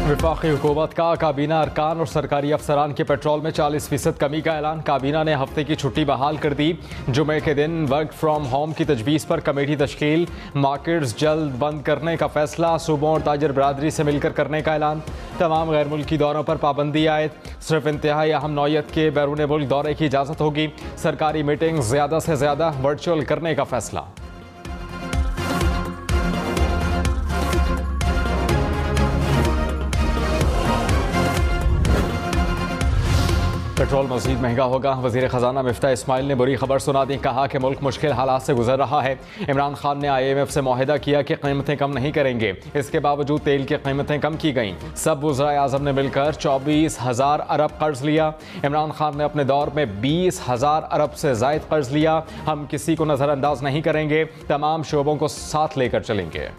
वफाकी हुकूमत का काबीना अरकान और सरकारी अफसरान के पेट्रोल में 40% कमी का ऐलान। काबीना ने हफ्ते की छुट्टी बहाल कर दी। जुमे के दिन वर्क फ्राम होम की तजवीज़ पर कमेटी तश्कील। मार्केट्स जल्द बंद करने का फैसला। सूबों और ताजर बरादरी से मिलकर करने का ऐलान। तमाम गैर मुल्की दौरों पर पाबंदी आयद। सिर्फ इंतहाई अहम नौयत के बैरून मुल्क दौरे की इजाज़त होगी। सरकारी मीटिंग ज़्यादा से ज़्यादा वर्चुअल करने का फैसला। पेट्रोल मज़ीद महंगा होगा। वज़ीर ख़जाना मिफ्ता इस्माइल ने बुरी खबर सुना दी। कहा कि मुल्क मुश्किल हालात से गुजर रहा है। इमरान खान ने IMF से मुआहिदा किया कि कीमतें कम नहीं करेंगे। इसके बावजूद तेल की कीमतें कम की गईं। सब वज़राए आज़म ने मिलकर 24,000 अरब कर्ज लिया। इमरान खान ने अपने दौर में 20,000 अरब से ज़ायद कर्ज लिया। हम किसी को नज़रअंदाज नहीं करेंगे, तमाम शोबों को साथ लेकर चलेंगे।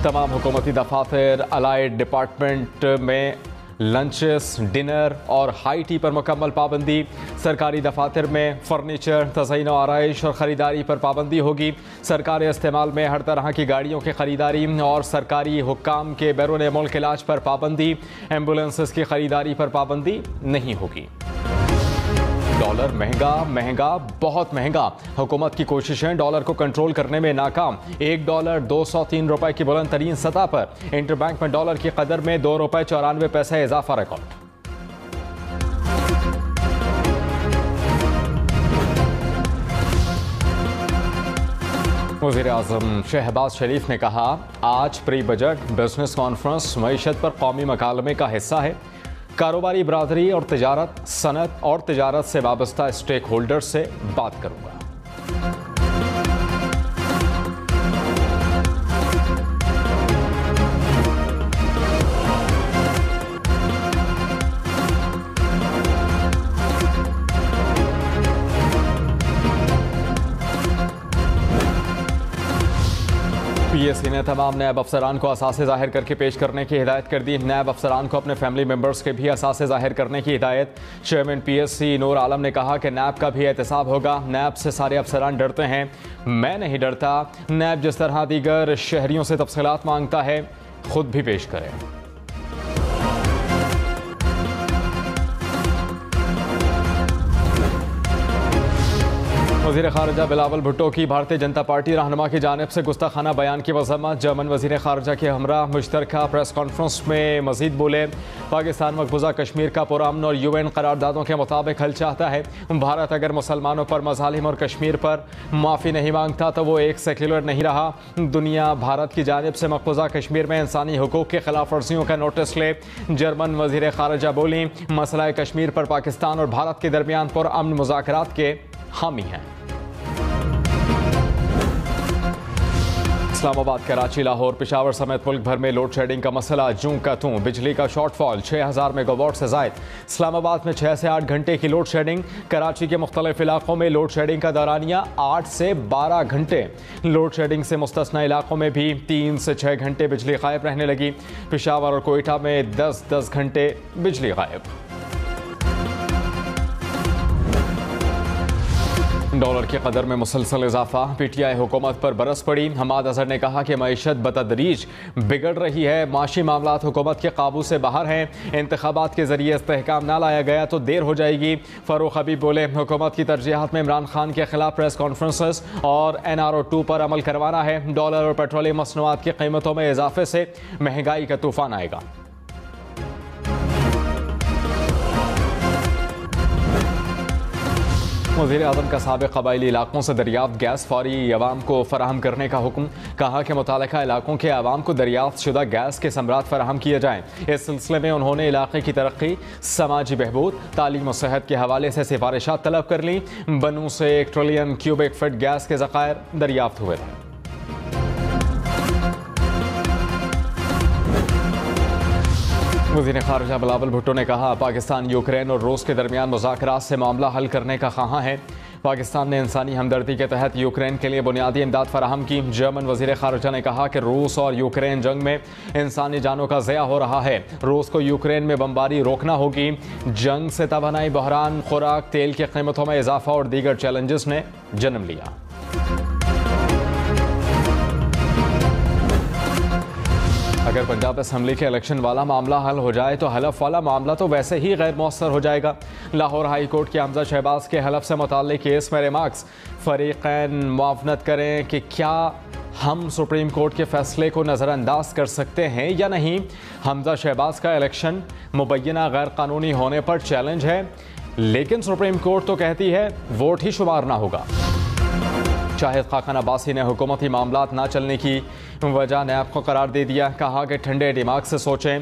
तमाम हुकूमती दफातर अलाइड डिपार्टमेंट में लंचेस, डिनर और हाई टी पर मुकम्मल पाबंदी। सरकारी दफातर में फर्नीचर, तज़यीन आराइश और ख़रीदारी पर पाबंदी होगी। सरकारी इस्तेमाल में हर तरह की गाड़ियों की ख़रीदारी और सरकारी हुक्काम के बैरून मुल्क इलाज पर पाबंदी। एम्बुलेंसेस की ख़रीदारी पर पाबंदी नहीं होगी। डॉलर महंगा बहुत महंगा। हुकूमत की कोशिशें डॉलर को कंट्रोल करने में नाकाम। $1 203 रुपए की बुलंद तरीन सतह पर। इंटरबैंक में डॉलर की कदर में ₹2.94 इजाफा रिकॉर्ड। वज़ीर आज़म शहबाज शरीफ ने कहा, आज प्री बजट बिजनेस कॉन्फ्रेंस मईशत पर कौमी मकालमे का हिस्सा है। कारोबारी बरादरी और तिजारत, सनत और तिजारत से वाबस्ता स्टेक होल्डर्स से बात करूंगा। PSC ने तमाम नैब अफसरान को असासे ज़ाहिर करके पेश करने की हिदायत कर दी। नैब अफसरान को अपने फैमिली मेम्बर्स के भी असासे ज़ाहिर करने की हिदायत। चेयरमैन PSC नूर आलम ने कहा कि नैब का भी एहतसाब होगा। नैब से सारे अफसरान डरते हैं, मैं नहीं डरता। नैब जिस तरह दीगर शहरियों से तफसीलात मांगता है, खुद भी पेश करें। वज़ीर ख़ारजा बिलावल भुट्टो की भारतीय जनता पार्टी रहनुमा की जानिब से गुस्ताखाना बयान की मज़म्मत। जर्मन वज़ीर ख़ारजा के हमरा मुश्तरका प्रेस कॉन्फ्रेंस में मज़ीद बोले, पाकिस्तान मकबूजा कश्मीर का पुरअमन और UN करारदादों के मुताबिक हल चाहता है। भारत अगर मुसलमानों पर मज़ालिम और कश्मीर पर माफ़ी नहीं मांगता तो वो एक सेक्युलर नहीं रहा। दुनिया भारत की जानिब से मकबूजा कश्मीर में इंसानी हुकूक़ की खिलाफ वर्जियों का नोटिस ले। जर्मन वज़ीर ख़ारजा बोली, मसला कश्मीर पर पाकिस्तान और भारत के दरमियान पुरअमन मुज़ाकरात के हामी हैं। इस्लामाबाद, कराची, लाहौर, पेशावर समेत मुल्क भर में लोड शेडिंग का मसला जूं का तूं। बिजली का शॉर्टफॉल 6,000 मेगावाट से ज़ायद। इस्लामाबाद में 6 से 8 घंटे की लोड शेडिंग। कराची के मुख्तलिफ इलाकों में लोड शेडिंग का दौरानिया 8 से 12 घंटे। लोड शेडिंग से मुस्तस्ना इलाकों में भी 3 से 6 घंटे बिजली गायब रहने लगी। पेशावर और कोयटा में 10-10 घंटे बिजली गायब। डॉलर की कदर में मुसलसल इजाफा। PTI हुकूमत पर बरस पड़ी। हमाद अजहर ने कहा कि मईशत बतदरीज बिगड़ रही है, माशी मामलात हुकूमत के काबू से बाहर हैं। इंतखाबात के जरिए इस्तेहकाम ना लाया गया तो देर हो जाएगी। फ़ारूक हबीब बोले, हुकूमत की तरजीहात में इमरान खान के खिलाफ प्रेस कॉन्फ्रेंसेस और NRO 2 पर अमल करवाना है। डॉलर और पेट्रोलियम मसनूआत की कीमतों में इजाफे से महंगाई का तूफान आएगा। वज़ीर आज़म का साबिक़ क़बाइली इलाकों से दरियाफ्त गैस फौरी अवाम को फ़राहम करने का हुक्म। कहा कि मुतालिका इलाकों के अवाम को दरियाफ्त शुदा गैस के समरात फ़राहम किए जाएँ। इस सिलसिले में उन्होंने इलाके की तरक्की, समाजी बहबूद, तालीम और सेहत के हवाले से सिफारिशात तलब कर लीं। बनू से 1 ट्रिलियन क्यूबिक फीट गैस के ज़खायर दरियाफ्त हुए थे। वज़ीर ख़ारजा बिलावल भुट्टो ने कहा, पाकिस्तान यूक्रेन और रूस के दरमियान मुज़ाकरात से मामला हल करने का ख़्वाहां है। पाकिस्तान ने इंसानी हमदर्दी के तहत यूक्रेन के लिए बुनियादी इमदाद फराहम की। जर्मन वज़ीर ख़ारजा ने कहा कि रूस और यूक्रेन जंग में इंसानी जानों का ज़या हो रहा है। रूस को यूक्रेन में बमबारी रोकना होगी। जंग से तवानाई बहरान, खुराक, तेल की कीमतों में इजाफा और दीगर चैलेंजेस ने जन्म लिया। अगर पंजाब असम्बली के इलेक्शन वाला मामला हल हो जाए तो हलफ वाला मामला तो वैसे ही गैर मौसर हो जाएगा। लाहौर हाई कोर्ट के हमजा शहबाज के हलफ से मुताल्लिक केस में रिमार्क्स, फरीक़ैन मुआवनत करें कि क्या हम सुप्रीम कोर्ट के फैसले को नज़रअंदाज कर सकते हैं या नहीं। हमजा शहबाज का इलेक्शन मुबैना गैर कानूनी होने पर चैलेंज है, लेकिन सुप्रीम कोर्ट तो कहती है वोट ही शुमार ना होगा। शाहिद खाकन अब्बासी ने हुकूमती मामलात ना चलने की वजह नैब को करार दे दिया। कहा कि ठंडे दिमाग से सोचें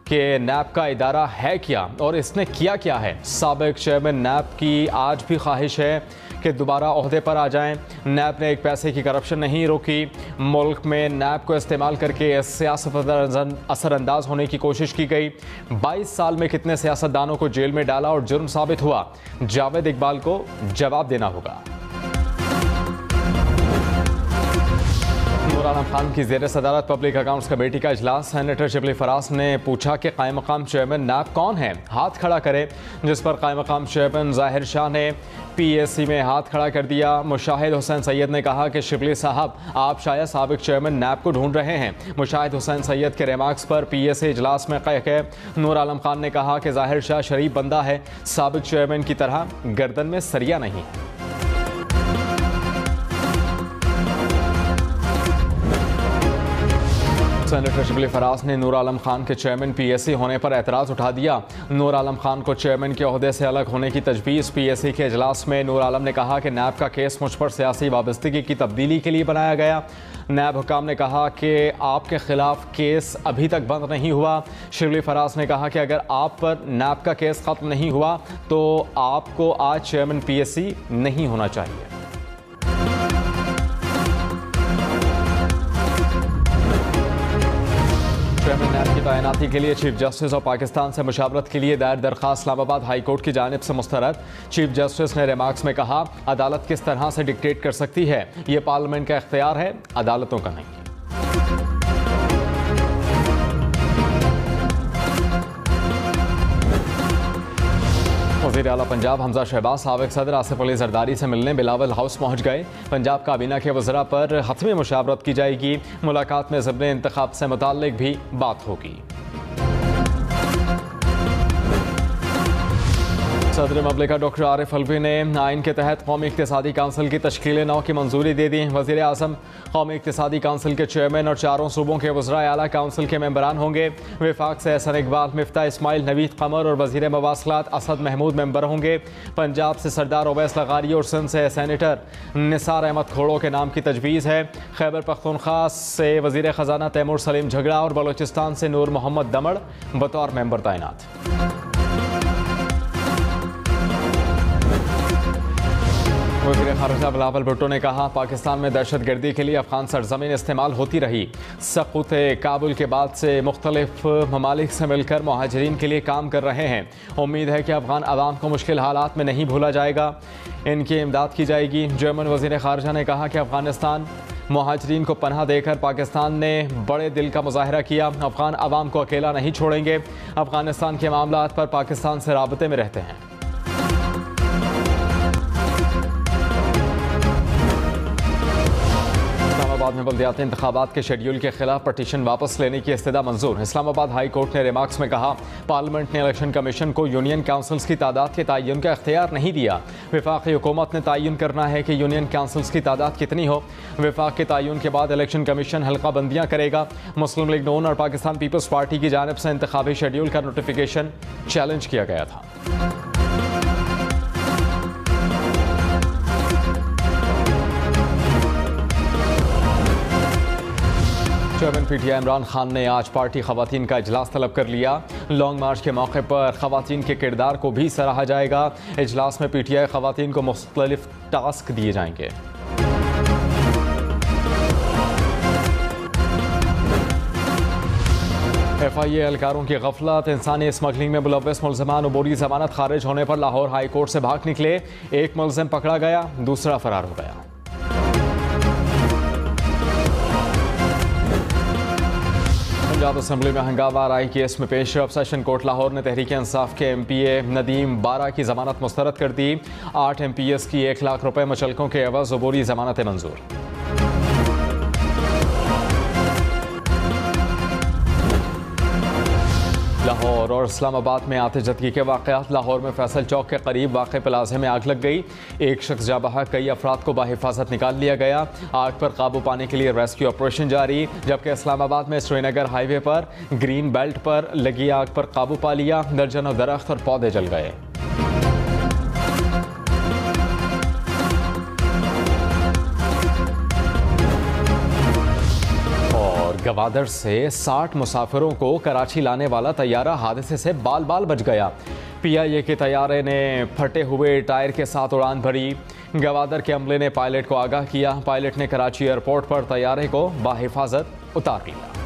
कि नैब का इदारा है क्या और इसने किया क्या है। साबिक चेयरमैन नैब की आज भी ख्वाहिश है कि दोबारा ओहदे पर आ जाएं। नैब ने एक पैसे की करप्शन नहीं रोकी। मुल्क में नैब को इस्तेमाल करके सियासत पर असरअंदाज होने की कोशिश की गई। 22 साल में कितने सियासतदानों को जेल में डाला और जुर्म साबित हुआ, जावेद इकबाल को जवाब देना होगा। नूर आलम खान की ज़ेर सदारत पब्लिक अकाउंट्स कमेटी का इजलास। सेनेटर शिबली फरास ने पूछा कि कायम मकाम चेयरमैन नैब कौन है, हाथ खड़ा करे, जिस पर कायम मकाम चेयरमैन ज़ाहिर शाह ने PAC में हाथ खड़ा कर दिया। मुशाहिद हुसैन सैयद ने कहा कि शिबली साहब आप शायद साबिक चेयरमैन नैब को ढूंढ रहे हैं। मुशाहिद हुसैन सैयद के रिमार्क्स पर PAC इजलास में कह नूर आलम खान ने कहा कि ज़ाहिर शाह शरीफ बंदा है, साबिक चेयरमैन की तरह गर्दन में सरिया नहीं। सेनेटर शिबली फरास ने नूर आलम खान के चेयरमैन PAC होने पर एतराज़ उठा दिया। नूर आलम खान को चेयरमैन के ओहदे से अलग होने की तजवीज़। PAC के इजलास में नूर आलम ने कहा कि नैब का केस मुझ पर सियासी वाबस्तगी की तब्दीली के लिए बनाया गया। नैब हुकाम ने कहा कि आपके खिलाफ केस अभी तक बंद नहीं हुआ। शिबली फरास ने कहा कि अगर आप पर नैब का केस ख़त्म नहीं हुआ तो आपको आज चेयरमैन PAC नहीं होना चाहिए। चेयरमैन नैब की तैनाती के लिए चीफ जस्टिस और पाकिस्तान से मुशावरत के लिए दायर दरख्वास्त इस्लामाबाद हाई कोर्ट की जानिब से मुस्तरद। चीफ जस्टिस ने रिमार्क्स में कहा अदालत किस तरह से डिक्टेट कर सकती है, ये पार्लियामेंट का इख्तियार है, अदालतों का नहीं। वज़ीर आला पंजाब हमजा शहबाज साबिक सदर आसिफ अली जरदारी से मिलने बिलावल हाउस पहुँच गए। पंजाब काबीना के वज़रा पर हतमी मुशावरत की जाएगी। मुलाकात में ज़िमनी इंतखाब से मुताल्लिक भी बात होगी। सदर ममलिका डॉक्टर आरिफ अलवी ने आइन के तहत कौमी इक़्तिसादी काउंसिल की तश्कील नौ की मंजूरी दे दी। वज़ीर आज़म कौमी इक़्तिसादी काउंसिल के चेयरमैन और चारों सूबों के वज़राए आला काउंसिल के मेंबरान होंगे। वफाक से एहसन इकबाल, मिफ्ता इस्माइल, नवीद कमर और वज़ीर मवासलात असद महमूद मेंबर होंगे। पंजाब से सरदार ओवैस लगारी और सिंध से सेनेटर निसार अहमद खोड़ो के नाम की तजवीज़ है। खैबर पख्तूनख्वा से वज़ीर ख़जाना तैमूर सलीम झगड़ा और बलोचिस्तान से नूर मोहम्मद दमड़ बतौर मेंबर तैनात। वज़ीर ख़ारिजा बिलावल भुट्टो ने कहा पाकिस्तान में दहशत गर्दी के लिए अफ़गान सरज़मीन इस्तेमाल होती रही। सक़ुत काबुल के बाद से मुख्तलिफ ममालिक से मिलकर मुहाजिरीन के लिए काम कर रहे हैं। उम्मीद है कि अफ़गान अवाम को मुश्किल हालात में नहीं भूला जाएगा, इनकी इमदाद की जाएगी। जर्मन वज़ीर ख़ारिजा ने कहा कि अफ़गानिस्तान मुहाजिरीन को पनाह देकर पाकिस्तान ने बड़े दिल का मुजाहरा किया। अफ़गान अवाम को अकेला नहीं छोड़ेंगे। अफ़गानिस्तान के मामलात पर पाकिस्तान से राबते में रहते हैं। इस्लामाबाद में बल्दियाती इंतखाबात के शेड्यूल के खिलाफ पटिशन वापस लेने की इस्तदा मंजूर। इस्लामाबाद हाई कोर्ट ने रिमार्क्स में कहा पार्लियामेंट ने इलेक्शन कमीशन को यूनियन काउंसिल्स की तादाद के तयन का इख्तियार नहीं दिया। वफाकी हुकूमत ने तयन करना है कि यूनियन काउंसिल्स की तादाद कितनी हो। वफाक के तयन के बाद इलेक्शन कमीशन हल्का बंदियाँ करेगा। मुस्लिम लीग नून और पाकिस्तान पीपल्स पार्टी की जानिब से इंतखाबी शेड्यूल का नोटिफिकेशन चैलेंज किया गया था। चेयरमैन PTI इमरान खान ने आज पार्टी खवातीन का इजलास तलब कर लिया। लॉन्ग मार्च के मौके पर खवातीन के किरदार को भी सराहा जाएगा। इजलास में PTI खवातीन को मुख्तलिफ टास्क दिए जाएंगे। FIA एहलकारों की गफलत, इंसानी स्मगलिंग में मुलव्वस मुल्ज़मान अबूरी जमानत खारिज होने पर लाहौर हाई कोर्ट से भाग निकले। एक मुल्ज़िम पकड़ा गया, दूसरा फरार हो गया। पंजाब असम्बली में हंगामा राय केस में पेशरफ। सेशन कोर्ट लाहौर ने तहरीक इंसाफ के MPA नदीम बारा की जमानत मुस्तरद कर दी। 8 MPS की 1 लाख रुपए मुचलकों के एवज अबूरी जमानत मंजूर। लाहौर और इस्लामाबाद में आतिशदगी के वाक़यात। लाहौर में फैसल चौक के करीब वाक़े प्लाजे में आग लग गई। एक शख्स जा बहा, कई अफराद को बाहिफाजत निकाल लिया गया। आग पर काबू पाने के लिए रेस्क्यू ऑपरेशन जारी। जबकि इस्लामाबाद में श्रीनगर हाईवे पर ग्रीन बेल्ट पर लगी आग पर काबू पा लिया। दर्जनों दरख्त और पौधे जल गए। गवादर से 60 मुसाफिरों को कराची लाने वाला तैयारा हादसे से बाल बाल बच गया। PIA के तैयारे ने फटे हुए टायर के साथ उड़ान भरी। गवादर के अमले ने पायलट को आगाह किया। पायलट ने कराची एयरपोर्ट पर तैयारे को बाहिफाजत उतार लिया।